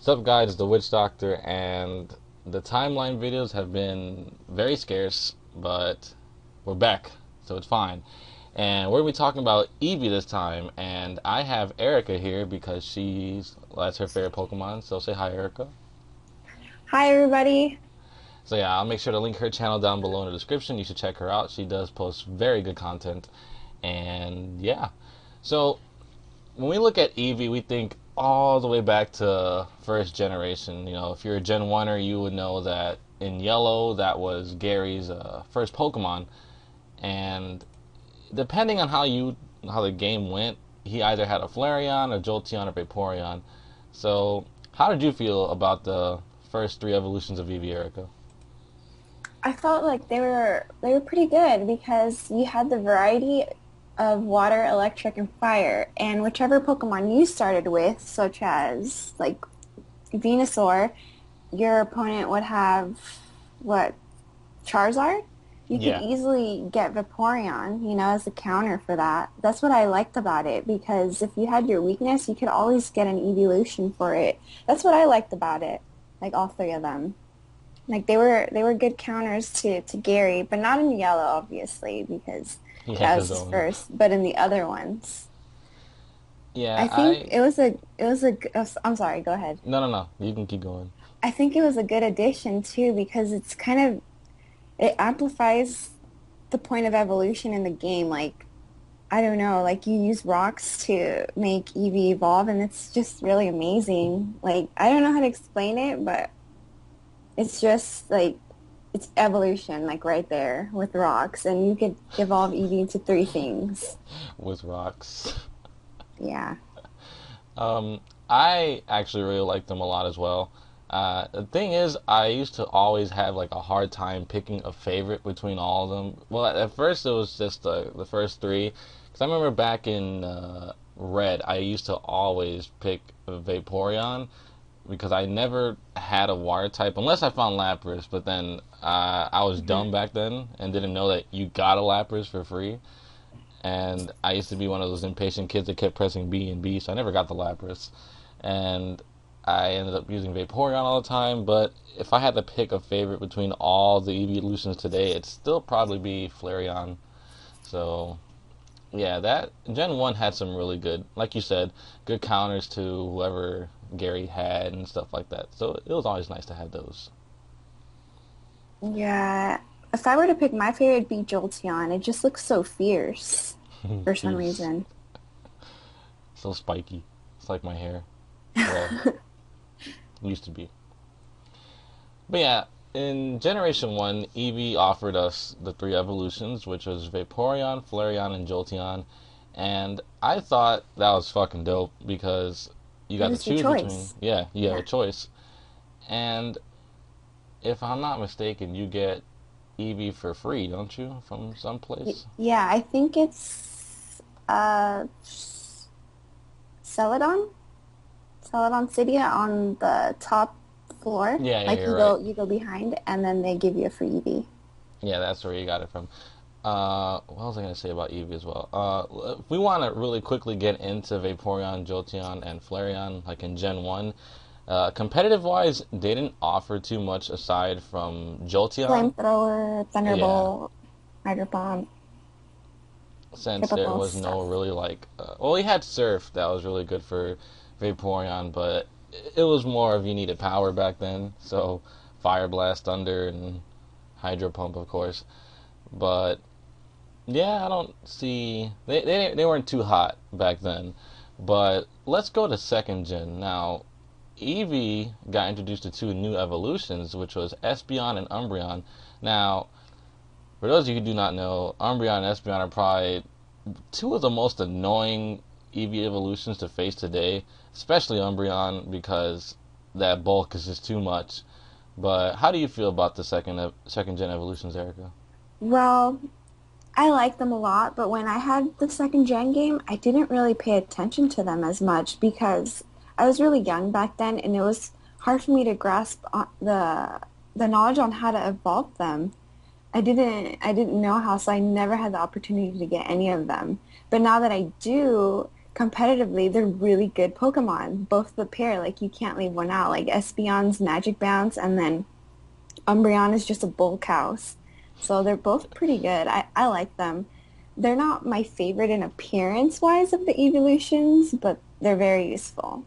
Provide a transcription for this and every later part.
Sup guys, it's the Witch Doctor, and the timeline videos have been very scarce, but we're back, so it's fine. And we're going to be talking about Eevee this time, and I have Erika here because that's her favorite Pokemon, so say hi, Erika. Hi, everybody. So yeah, I'll make sure to link her channel down below in the description. You should check her out. She does post very good content, and yeah. So when we look at Eevee, we think all the way back to first generation. You know, if you're a Gen 1er, you would know that in yellow, that was Gary's first Pokemon. And depending on how the game went, he either had a Flareon, a Jolteon, or Vaporeon. So, how did you feel about the first three evolutions of Eevee, Erika? I felt like they were pretty good because you had the variety of water, electric, and fire, and whichever Pokemon you started with, such as like Venusaur, your opponent would have what, Charizard? You could Yeah. easily get Vaporeon, as a counter for that. That's what I liked about it because if you had your weakness, you could always get an evolution for it. That's what I liked about it, like all three of them. Like they were good counters to Gary, but not in yellow, obviously, because He had that his was his own. first. But in the other ones, Yeah, I think I'm sorry, go ahead. No, no, no. You can keep going. I think it was a good addition too because it amplifies the point of evolution in the game. Like I don't know, like you use rocks to make Eevee evolve, and it's just really amazing. Like I don't know how to explain it, but it's just like it's evolution, like right there with rocks, and you could evolve Eevee into three things. With rocks. Yeah. Um, I actually really like them a lot as well. The thing is, I used to always have like a hard time picking a favorite between all of them. Well, at first it was just the first three, because I remember back in Red, I used to always pick Vaporeon because I never had a water type unless I found Lapras. But then I was hmm dumb back then and didn't know that you got a Lapras for free. And I used to be one of those impatient kids that kept pressing B and B, so I never got the Lapras. And I ended up using Vaporeon all the time, but if I had to pick a favorite between all the evolutions today, it'd still probably be Flareon. So, yeah, that Gen 1 had some really good, like you said, good counters to whoever Gary had and stuff like that. So it was always nice to have those. Yeah. If I were to pick my favorite, it'd be Jolteon. It just looks so fierce for some Fierce. reason. So spiky. It's like my hair. Well, used to be. But yeah, in Generation 1, Eevee offered us the three evolutions, which was Vaporeon, Flareon, and Jolteon. And I thought that was fucking dope because you It got to was your choose between, choice. yeah, you have a Yeah. choice. And if I'm not mistaken, you get Eevee for free, don't you, from someplace? Yeah, I think it's Celadon? Celadon City on the top floor. Yeah, yeah, Like you're right. you go behind and then they give you a free EV. Yeah, that's where you got it from. What was I going to say about Eevee as well? If we want to really quickly get into Vaporeon, Jolteon, and Flareon, like in Gen 1, competitive wise, they didn't offer too much aside from Jolteon. Flamethrower, Yeah, Thunderbolt, Hydro Bomb, since there typical was no stuff. really like, well, he had Surf that was really good for Vaporeon, but it was more of you needed power back then. So Fire Blast, Thunder, and Hydro Pump, of course. But yeah, I don't see they weren't too hot back then. But let's go to second gen now. Eevee got introduced to two new evolutions, which was Espeon and Umbreon. Now, for those of you who do not know, Umbreon and Espeon are probably two of the most annoying Eevee evolutions to face today, especially Umbreon because that bulk is just too much. But how do you feel about the second gen evolutions, Erica? Well, I like them a lot, but when I had the second gen game, I didn't really pay attention to them as much because I was really young back then and it was hard for me to grasp the knowledge on how to evolve them. I didn't know how, so I never had the opportunity to get any of them. But now that I do, competitively, they're really good Pokemon. Both the pair, like you can't leave one out. Like Espeon's Magic Bounce and then Umbreon is just a bulk house. So they're both pretty good. I like them. They're not my favorite in appearance wise of the evolutions, but they're very useful.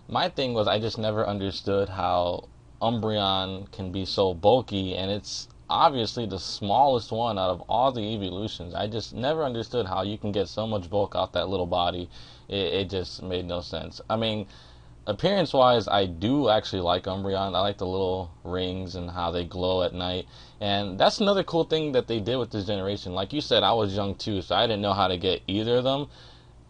My thing was I just never understood how Umbreon can be so bulky, and it's obviously the smallest one out of all the evolutions. I just never understood how you can get so much bulk out that little body. It just made no sense. I mean, appearance wise, I do actually like Umbreon. I like the little rings and how they glow at night. And that's another cool thing that they did with this generation. Like you said, I was young too, so I didn't know how to get either of them.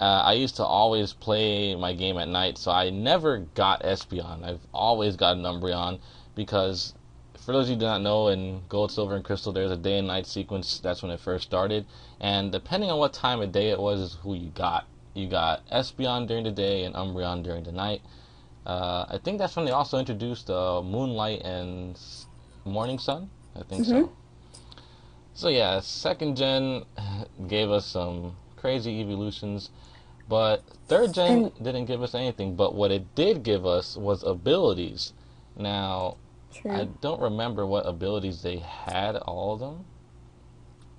I used to always play my game at night, so I never got Espeon. I've always gotten Umbreon because, for those of you who do not know, in Gold, Silver, and Crystal, there's a day and night sequence. That's when it first started. And depending on what time of day it was, is who you got. You got Espeon during the day and Umbreon during the night. I think that's when they also introduced Moonlight and Morning Sun. I think Hmm. so. So yeah, second gen gave us some crazy evolutions, but third gen And didn't give us anything. But what it did give us was abilities. Now, I true. don't remember what abilities they had, all of them,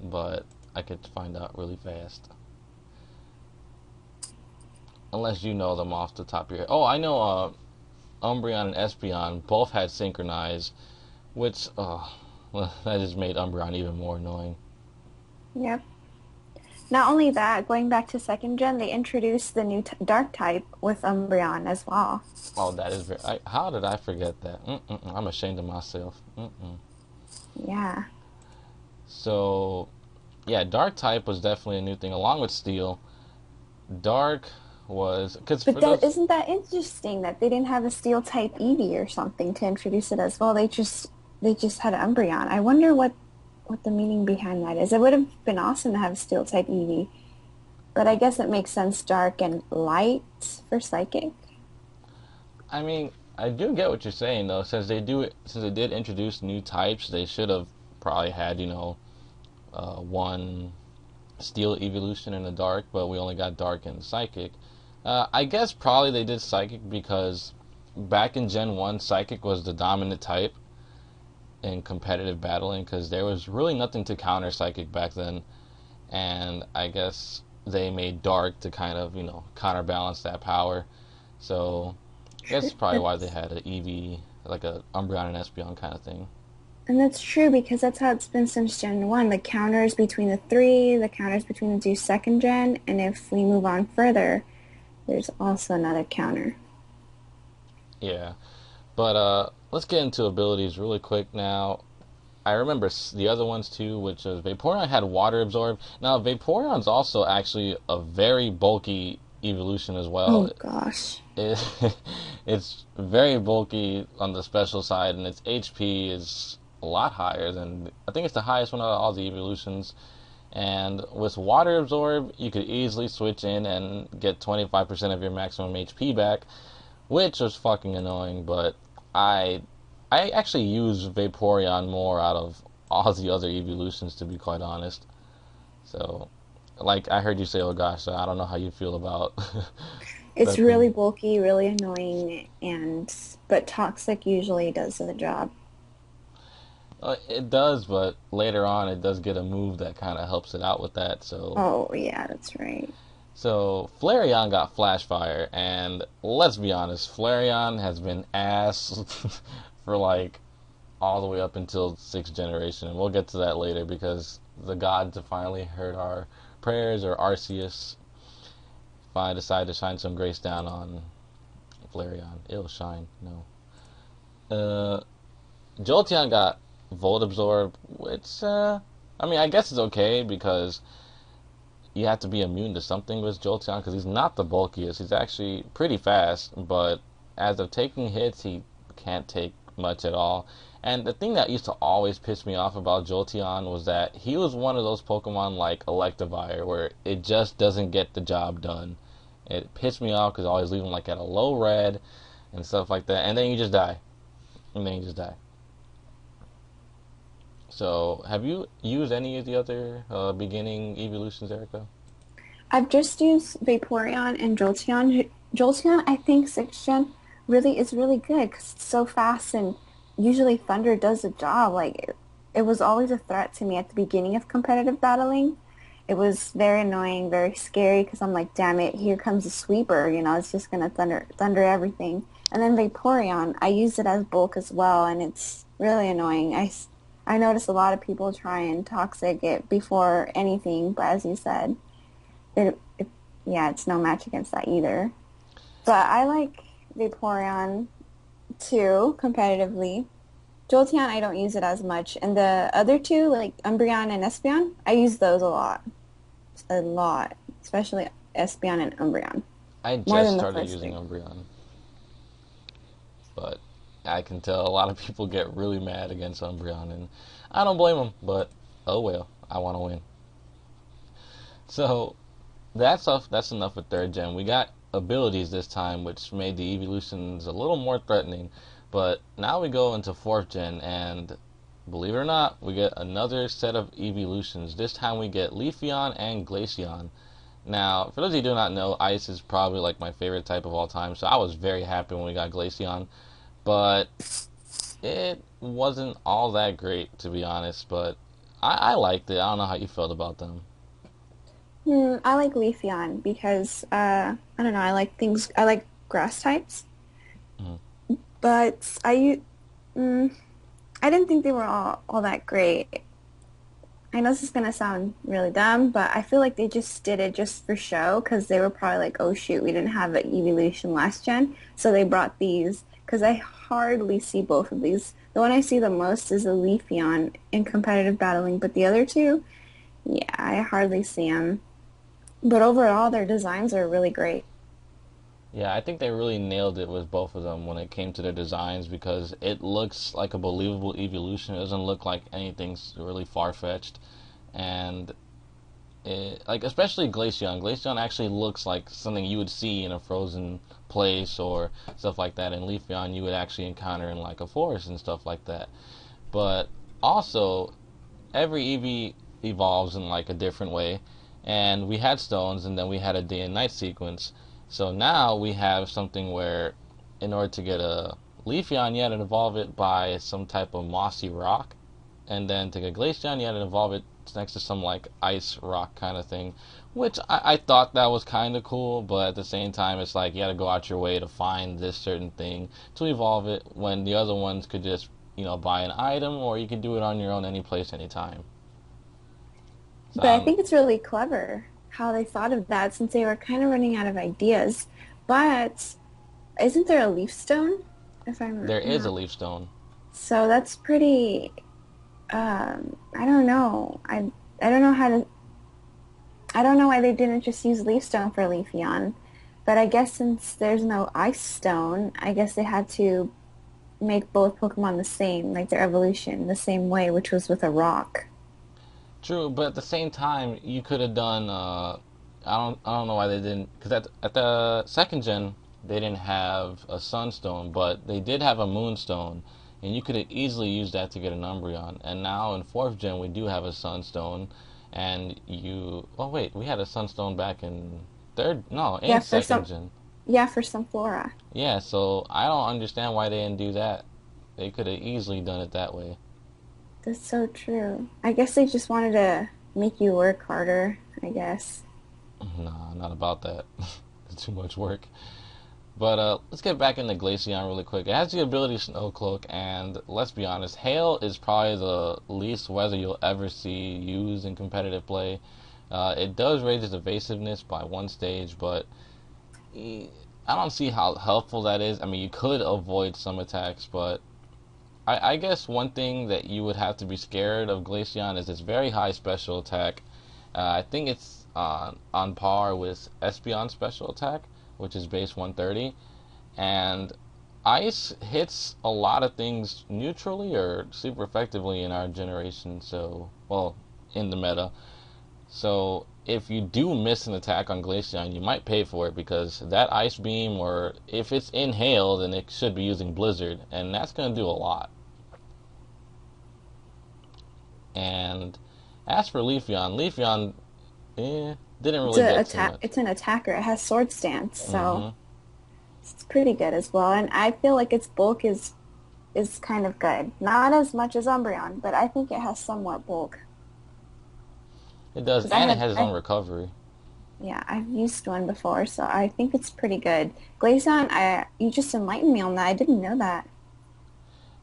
but I could find out really fast. Unless you know them off the top of your head. Oh, I know Umbreon and Espeon both had Synchronize, which, well, that just made Umbreon even more annoying. Yep. Not only that, going back to second gen, they introduced the new t dark type with Umbreon as well. Oh, that is very. How did I forget that? I'm ashamed of myself. Yeah. So, yeah, Dark type was definitely a new thing, along with Steel. Dark was because But for that those. isn't that interesting that they didn't have a steel type Eevee or something to introduce it as well. They just had Umbreon. I wonder what the meaning behind that is. It would have been awesome to have a steel type Eevee, but I guess it makes sense dark and light for psychic. I mean, I do get what you're saying though. Since they did introduce new types, they should have probably had one Steel evolution in the Dark, but we only got Dark and Psychic. I guess probably they did Psychic because back in Gen 1, Psychic was the dominant type in competitive battling because there was really nothing to counter Psychic back then. And I guess they made Dark to kind of, counterbalance that power. So I guess that's probably why they That's had an Eevee, like a Umbreon and Espeon kind of thing. and that's true because that's how it's been since Gen 1. The counters between the three, the counters between the two second gen, and if we move on further, there's also another counter. Yeah. But let's get into abilities really quick now. I remember the other ones too, which was Vaporeon had Water Absorb. Now, Vaporeon's also actually a very bulky evolution as well. Oh gosh. It, it's very bulky on the special side, and its HP is a lot higher than I think it's the highest one out of all the evolutions. And with Water Absorb, you could easily switch in and get 25% of your maximum HP back, which was fucking annoying. But I I actually use Vaporeon more out of all the other evolutions, to be quite honest. So, like I heard you say, oh gosh, so I don't know how you feel about It's that really thing. bulky, really annoying, and but toxic usually does the job. It does, but later on, it does get a move that kind of helps it out with that. Oh yeah, that's right. So Flareon got Flash Fire, and let's be honest, Flareon has been ass for like all the way up until sixth generation, and we'll get to that later because the gods have finally heard our prayers, or Arceus finally decided to shine some grace down on Flareon. It'll shine, no. Uh, Jolteon got Volt Absorb, which I mean, I guess it's okay because you have to be immune to something with Jolteon because he's not the bulkiest. He's actually pretty fast, but as of taking hits, he can't take much at all. And the thing that used to always piss me off about Jolteon was that he was one of those Pokemon like Electivire where it just doesn't get the job done. It pissed me off because I always leave him like at a low red and stuff like that, and then you just die. And then you just die. So, have you used any of the other beginning evolutions, Erica? I've just used Vaporeon and Jolteon. Jolteon, I think 6th gen really is really good because it's so fast and usually Thunder does the job. Like it was always a threat to me at the beginning of competitive battling. It was very annoying, very scary because I'm like, damn it, here comes a sweeper. You know, it's just gonna thunder everything. And then Vaporeon, I use it as bulk as well, and it's really annoying. I notice a lot of people try and toxic it before anything, but as you said, it yeah, it's no match against that either. But I like Vaporeon too, competitively. Jolteon, I don't use it as much. And the other two, like Umbreon and Espeon, I use those a lot. A lot. Especially Espeon and Umbreon. I More just than the started first using three. Umbreon, but I can tell a lot of people get really mad against Umbreon, and I don't blame them. But oh well, I want to win. So that's enough with third gen. We got abilities this time, which made the evolutions a little more threatening. But now we go into fourth gen, and believe it or not, we get another set of evolutions. This time we get Leafeon and Glaceon. Now, for those of you who do not know, Ice is probably like my favorite type of all time, so I was very happy when we got Glaceon. But it wasn't all that great, to be honest. But I liked it. I don't know how you felt about them. I like Leafeon because I don't know, I like grass types, Mm. but mm, I didn't think they were all that great. I know this is gonna sound really dumb, but I feel like they just did it just for show because they were probably like, oh shoot, we didn't have an evolution last gen, so they brought these because I hardly see both of these. The one I see the most is a Leafeon in competitive battling, but the other two, yeah, I hardly see them. But overall, their designs are really great. Yeah, I think they really nailed it with both of them when it came to their designs because it looks like a believable evolution. It doesn't look like anything's really far fetched, and like especially Glaceon. Glaceon actually looks like something you would see in a frozen place or stuff like that. And Leafeon you would actually encounter in like a forest and stuff like that. But also, every Eevee evolves in like a different way, and we had stones, and then we had a day and night sequence. So now we have something where, in order to get a Leafeon, you had to evolve it by some type of mossy rock, and then to get Glaceon, you had to evolve it next to some like ice rock kind of thing, which I thought that was kind of cool, but at the same time, it's like you had to go out your way to find this certain thing to evolve it when the other ones could just buy an item or you could do it on your own any place anytime. So But I think it's really clever how they thought of that since they were kind of running out of ideas. But isn't there a leaf stone? If I'm there is a not. leaf stone. So that's pretty, I don't know. I don't know how to, I don't know why they didn't just use leaf stone for Leafeon. But I guess since there's no ice stone, I guess they had to make both Pokemon the same, like their evolution, the same way, which was with a rock. True, but at the same time, you could have done. I don't know why they didn't. Because at the second gen, they didn't have a sunstone, but they did have a moonstone, and you could have easily used that to get an Umbreon. And now in fourth gen, we do have a sunstone, and you. Oh wait, we had a sunstone back in third. No, in Yeah, for second some, gen. yeah, for some flora. Yeah, so I don't understand why they didn't do that. They could have easily done it that way. That's so true. I guess they just wanted to make you work harder, I guess. Nah, not about that. It's too much work. But let's get back into Glaceon really quick. It has the ability Snow Cloak, and let's be honest, Hail is probably the least weather you'll ever see used in competitive play. It does raise its evasiveness by one stage, but I don't see how helpful that is. I mean, you could avoid some attacks, but I guess one thing that you would have to be scared of Glaceon is its very high special attack. I think it's on par with Espeon's special attack, which is base 130. And Ice hits a lot of things neutrally or super effectively in our generation, so, well, in the meta. So if you do miss an attack on Glaceon, you might pay for it because that Ice Beam, or if it's in Hail, then it should be using Blizzard, and that's going to do a lot. And as for Leafeon, Didn't It's really a get too attack. much. It's an attacker. It has sword stance, so Hmm. it's pretty good as well. And I feel like its bulk is kind of good. Not as much as Umbreon, but I think it has somewhat bulk. It does, Because and it has its own recovery. yeah, I've used one before, so I think it's pretty good. Glaceon, you just enlightened me on that. I didn't know that.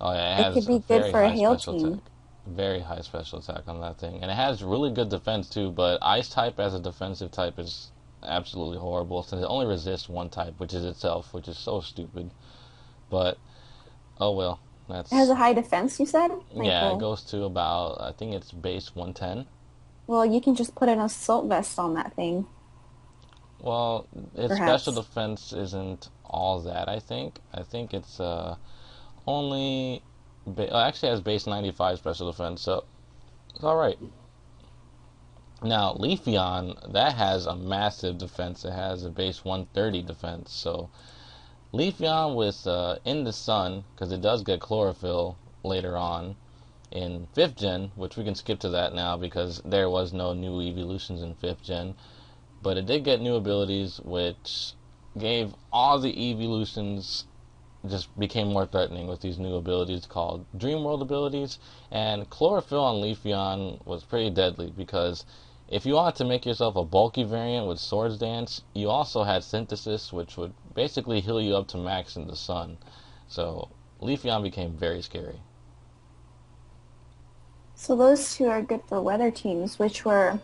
Oh yeah, it It could has a be good very for a high hail special team. attack. Very high special attack on that thing. And it has really good defense too, but Ice type as a defensive type is absolutely horrible since it only resists one type, which is itself, which is so stupid. But oh well. It has That's a high defense, you said? Like, yeah, it goes to about I think it's base 110. well, you can just put an assault vest on that thing, Well, its special perhaps. defense isn't all that, I think. I think it's only actually has base 95 special defense, so it's all right. Now, Leafeon, that has a massive defense. It has a base 130 defense. So, Leafeon with In the Sun, because it does get chlorophyll later on in 5th gen, which we can skip to that now because there was no new evolutions in 5th gen. But it did get new abilities, which gave all the evolutions just became more threatening with these new abilities called Dream World abilities. And Chlorophyll on Leafeon was pretty deadly because if you wanted to make yourself a bulky variant with Swords Dance, you also had Synthesis, which would basically heal you up to max in the sun. So Leafeon became very scary. So those two are good for weather teams, which were,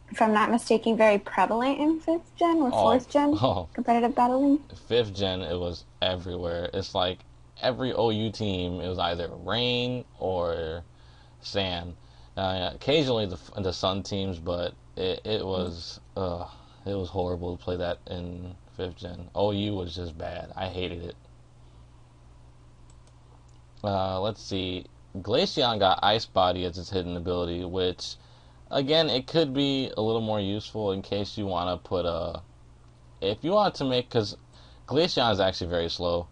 if I'm not mistaken, very prevalent in 5th gen or Oh, 4th gen oh, competitive battling. 5th gen, it was everywhere. It's like every OU team, it was either rain or sand. Occasionally the Sun teams, but it was horrible to play that in 5th gen. OU was just bad. I hated it. Let's see. Glaceon got Ice Body as its hidden ability, which again it could be a little more useful in case you want to put a if you want to make because Glaceon is actually very slow.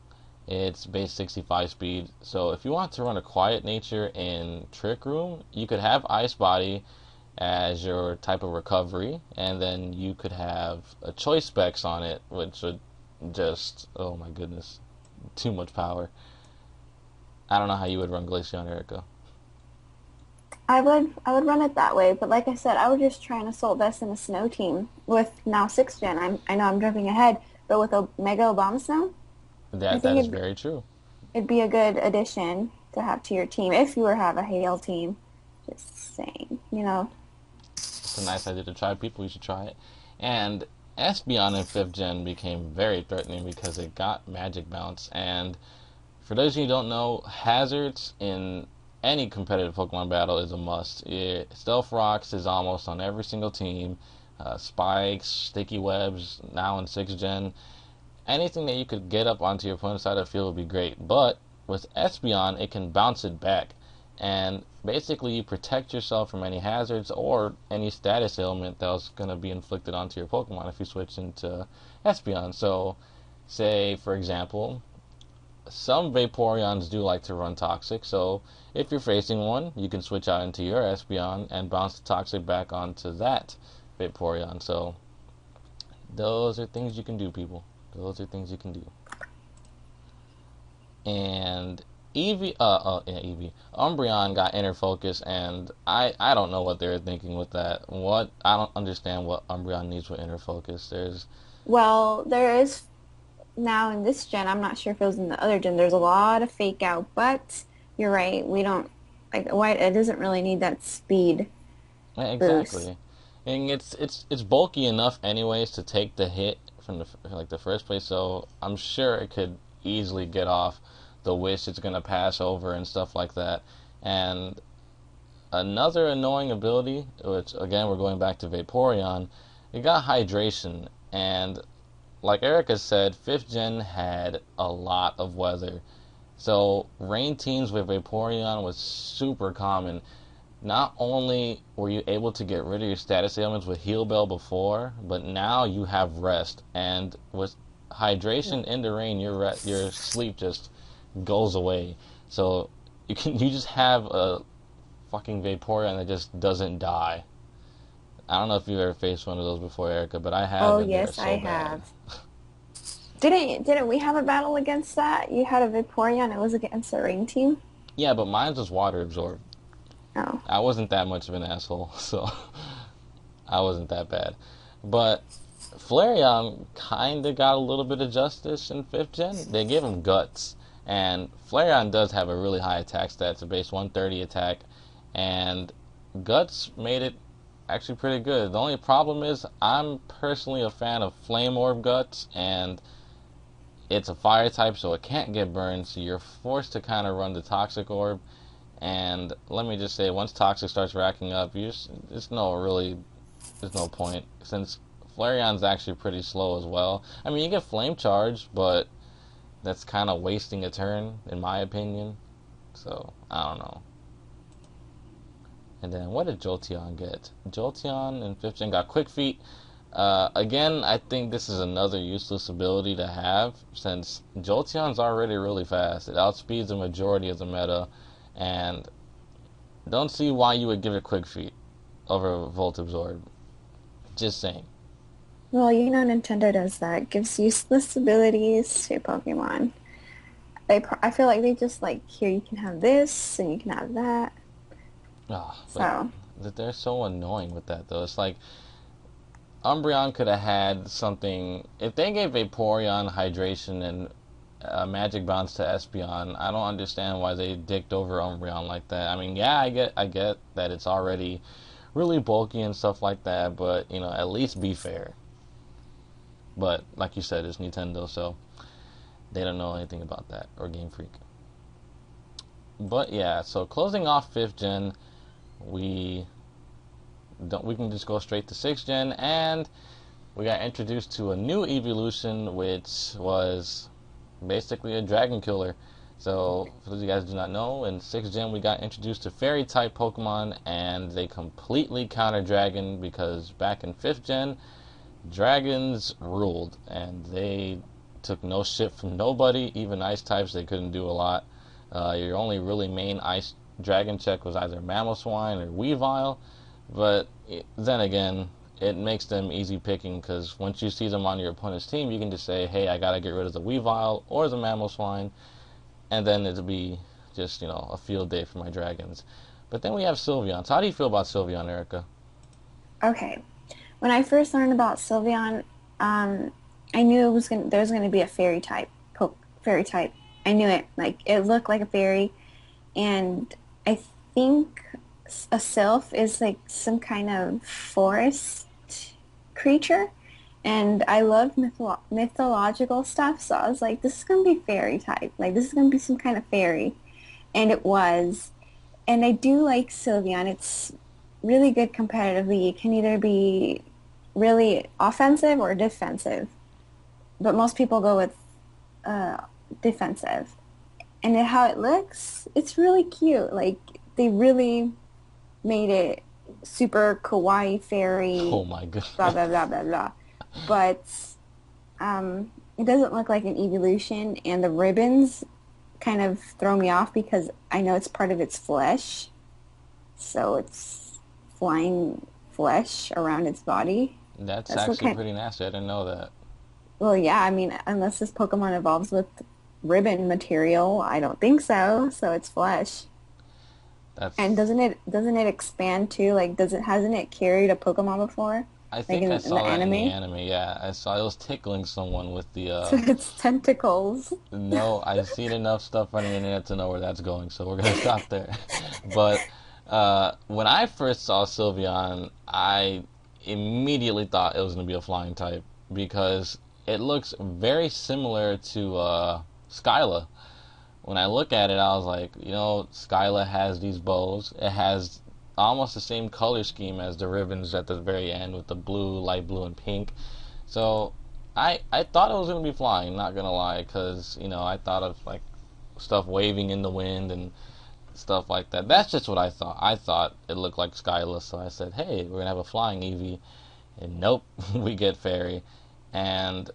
It's base 65 speed. So if you want to run a quiet nature in Trick Room, you could have Ice Body as your type of recovery, and then you could have a choice specs on it, which would just oh my goodness, too much power. I don't know how you would run Glaceon, Erika. I would run it that way, but like I said, I would just try an assault vest in a snow team with now 6th gen. I know I'm jumping ahead, but with a Mega Bomb Snow, I That think is it'd very true. it'd be a good addition to have to your team if you were to have a Hail team. Just saying, you know. It's a nice idea to try. People, you should try it. And Espeon in 5th gen became very threatening because it got Magic Bounce. And for those of you who don't know, hazards in any competitive Pokemon battle is a must. Stealth Rocks is almost on every single team. Spikes, Sticky Webs, now in 6th gen. Anything that you could get up onto your opponent's side of the field would be great. But with Espeon, it can bounce it back. And basically, you protect yourself from any hazards or any status ailment that was going to be inflicted onto your Pokemon if you switch into Espeon. So, say, for example, some Vaporeons do like to run Toxic, so if you're facing one, you can switch out into your Espeon and bounce the Toxic back onto that Vaporeon. So, those are things you can do, people. Those are things you can do. And Eevee, Umbreon got inner focus, and I don't know what they were thinking with that. What I don't understand what Umbreon needs with inner focus. There's Well, there is now in this gen. I'm not sure if it was in the other gen. There's a lot of fake out, but you're right. We don't like why it doesn't really need that speed boost. exactly, and it's bulky enough anyways to take the hit from the first place. So I'm sure it could easily get off the wish it's gonna pass over and stuff like that. And another annoying ability, which again we're going back to Vaporeon, it got hydration, and like Erika said, 5th gen had a lot of weather. So rain teams with Vaporeon was super common. Not only were you able to get rid of your status ailments with Heal Bell before, but now you have rest, and with hydration in the rain, your sleep just goes away. So you just have a fucking Vaporeon that just doesn't die. I don't know if you've ever faced one of those before, Erica, but I have, Oh, and they're yes, I so bad. have. Didn't we have a battle against that? You had a Vaporeon, it was against a rain team? Yeah, but mine was water absorbed. Oh. I wasn't that much of an asshole, so I wasn't that bad. But Flareon kind of got a little bit of justice in 5th gen. They gave him Guts, and Flareon does have a really high attack stat. It's a base 130 attack, and Guts made it actually pretty good. The only problem is I'm personally a fan of Flame Orb Guts, and it's a fire type, so it can't get burned, so you're forced to kind of run the Toxic Orb. And let me just say, once Toxic starts racking up, there's no point, since Flareon's actually pretty slow as well. I mean, you get Flame Charge, but that's kind of wasting a turn, in my opinion. So, I don't know. And then, what did Jolteon get? Jolteon in 5th gen got Quick Feet. Again, I think this is another useless ability to have, since Jolteon's already really fast. It outspeeds the majority of the meta, and don't see why you would give it Quick Feet over Volt Absorb. Just saying. Well, Nintendo does that. Gives useless abilities to Pokemon. I feel like they just like, here you can have this and you can have that. But So, they're so annoying with that, though. It's like Umbreon could have had something. If they gave Vaporeon hydration and magic bounce to Espeon, I don't understand why they dicked over Umbreon like that. I mean, yeah, I get that it's already really bulky and stuff like that, but at least be fair. But like you said, it's Nintendo, so they don't know anything about that, or Game Freak. But yeah, so closing off 5th gen, we can just go straight to 6th gen, and we got introduced to a new evolution, which was basically a dragon killer. So, for those of you guys who do not know, in 6th gen we got introduced to fairy type Pokemon, and they completely counter dragon, because back in 5th gen, dragons ruled, and they took no shit from nobody. Even ice types, they couldn't do a lot. Your only really main ice dragon check was either Mamoswine or Weavile, but then again, it makes them easy picking, because once you see them on your opponent's team, you can just say, hey, I gotta get rid of the Weavile or the Mamoswine, and then it'll be just, a field day for my dragons. But then we have Sylveon. So how do you feel about Sylveon, Erica? okay. When I first learned about Sylveon, I knew there was gonna be a fairy type. I knew it. Like, it looked like a fairy, and I think a sylph is like some kind of forest creature, and I love mythological stuff, so I was like, this is gonna be fairy type. Like, this is gonna be some kind of fairy, and it was. And I do like Sylveon. It's really good competitively. It can either be really offensive or defensive, but most people go with defensive. And how it looks, it's really cute. Like, they really made it super kawaii fairy, Oh my god. blah blah blah blah blah. But it doesn't look like an evolution, and the ribbons kind of throw me off because I know it's part of its flesh, so it's flying flesh around its body. That's That's what actually kind. pretty nasty. I didn't know that. Well, yeah, I mean, unless this Pokemon evolves with ribbon material, I don't think so. So it's flesh. And That's. doesn't it expand too? Like, hasn't it carried a Pokemon before? I Like think I in the saw that in the anime? anime. Yeah, I saw it was tickling someone with the. So it's tentacles. No, I've seen enough stuff on the internet to know where that's going, so we're gonna stop there. But when I first saw Sylveon, I immediately thought it was gonna be a flying type, because it looks very similar to Skyla. When I look at it, I was like, Skyla has these bows. It has almost the same color scheme as the ribbons at the very end, with the blue, light blue, and pink. So I thought it was gonna be flying. Not gonna lie, because I thought of like stuff waving in the wind and stuff like that. That's just what I thought. I thought it looked like Skyla, so I said, hey, we're gonna have a flying Eevee, and nope, we get fairy. And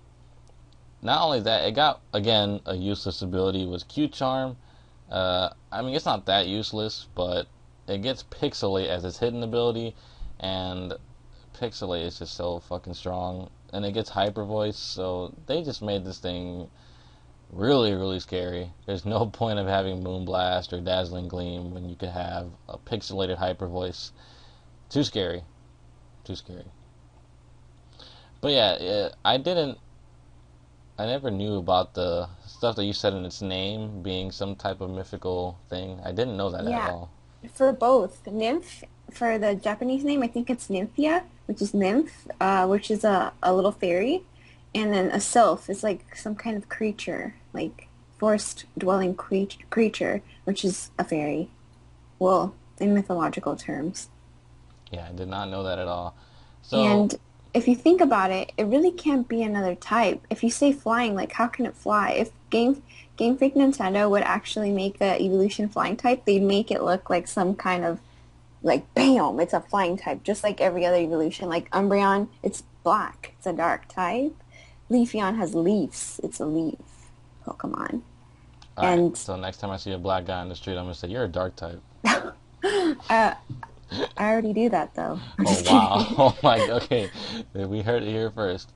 not only that, it got, again, a useless ability, was Q Charm. I mean, it's not that useless, but it gets Pixelate as its hidden ability, and Pixelate is just so fucking strong, and it gets hyper voice, so they just made this thing really, really scary. There's no point of having Moonblast or Dazzling Gleam when you could have a pixelated hyper voice. Too scary. Too scary. But yeah, I never knew about the stuff that you said in its name being some type of mythical thing. I didn't know that at Yeah, all. for both. Nymph, for the Japanese name, I think it's Nymphia, which is nymph, which is a little fairy. And then a sylph is like some kind of creature, like forest-dwelling creature, which is a fairy. Well, in mythological terms. Yeah, I did not know that at all. So, And if you think about it, it really can't be another type. If you say flying, like how can it fly? If Game Freak Nintendo would actually make a evolution flying type, they'd make it look like some kind of like bam, it's a flying type, just like every other evolution. Like Umbreon, it's black, it's a dark type. Leafeon has leaves, it's a leaf Pokemon. alright, And so next time I see a black guy on the street, I'm gonna say, you're a dark type. I already do that though. I'm Oh, just wow. kidding. Oh my, okay. We heard it here first.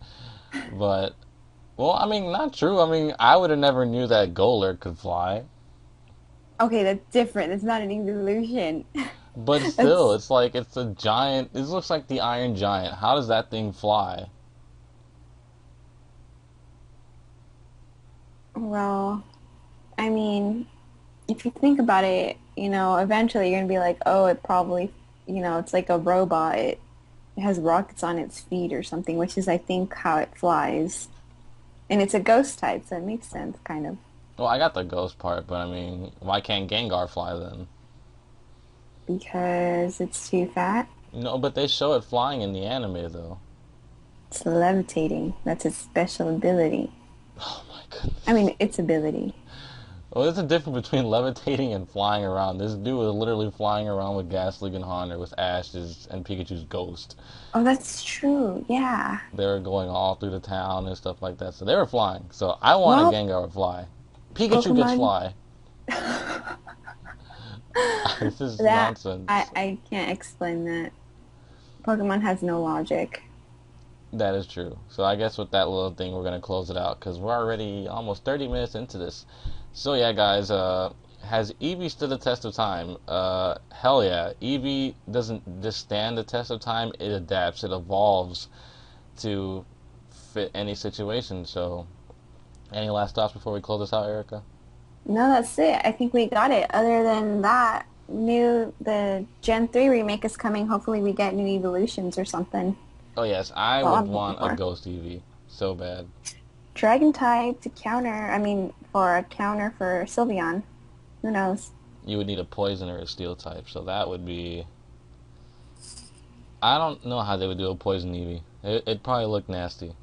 But, well, I mean, not true. I mean, I would have never knew that Golurk could fly. Okay, that's different. It's not an evolution. But still, That's it's like, it's a giant, this looks like the Iron Giant. How does that thing fly? well, I mean, if you think about it, eventually you're gonna be like, oh, it probably, it's like a robot. It has rockets on its feet or something, which is, I think, how it flies. And it's a ghost type, so it makes sense, kind of, Well, I got the ghost part, but I mean, why can't Gengar fly then? because it's too fat. No, but they show it flying in the anime, though. It's levitating. That's its special ability. Oh my I goodness. mean, its ability. Well, there's a difference between levitating and flying around. This dude was literally flying around with Ghastly and Haunter with Ash's and Pikachu's ghost. Oh, that's true. Yeah. They were going all through the town and stuff like that. So they were flying. So I want a Well, Gengar to fly. Pikachu gets Pokemon fly. This is that nonsense. I can't explain that. Pokemon has no logic. That is true. So I guess with that little thing, we're gonna close it out because we're already almost 30 minutes into this. So yeah, guys, has Eevee stood the test of time? Hell yeah. Eevee doesn't just stand the test of time; it adapts, it evolves to fit any situation. So, any last thoughts before we close this out, Erica? No, that's it. I think we got it. Other than that, the Gen 3 remake is coming. Hopefully we get new evolutions or something. Oh yes, I Well, would I'm hoping want a for. Ghost Eevee so bad. Dragon type to counter, I mean, for a counter for Sylveon. Who knows? You would need a Poison or a Steel type, so that would be. I don't know how they would do a Poison Eevee. It'd probably look nasty.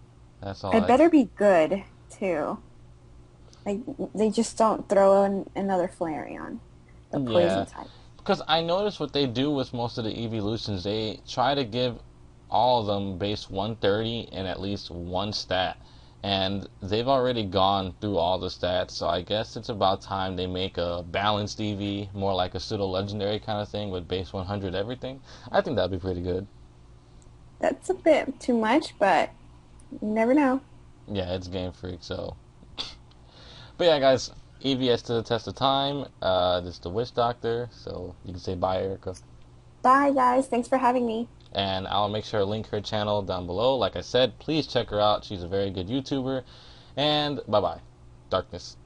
That's all It I. better be good, too. Like, they just don't throw in another Flareon, the poison Yeah, type. because I noticed what they do with most of the evolutions. They try to give all of them base 130 and at least one stat. And they've already gone through all the stats, so I guess it's about time they make a balanced EV, more like a pseudo legendary kind of thing with base 100 everything. I think that'd be pretty good. That's a bit too much, but you never know. Yeah, it's Game Freak, so. But yeah, guys, EVS to the test of time. This is the Witch Doctor, so you can say bye, Erica. Bye, guys. Thanks for having me. And I'll make sure to link her channel down below. Like I said, please check her out. She's a very good YouTuber. And bye bye. Darkness.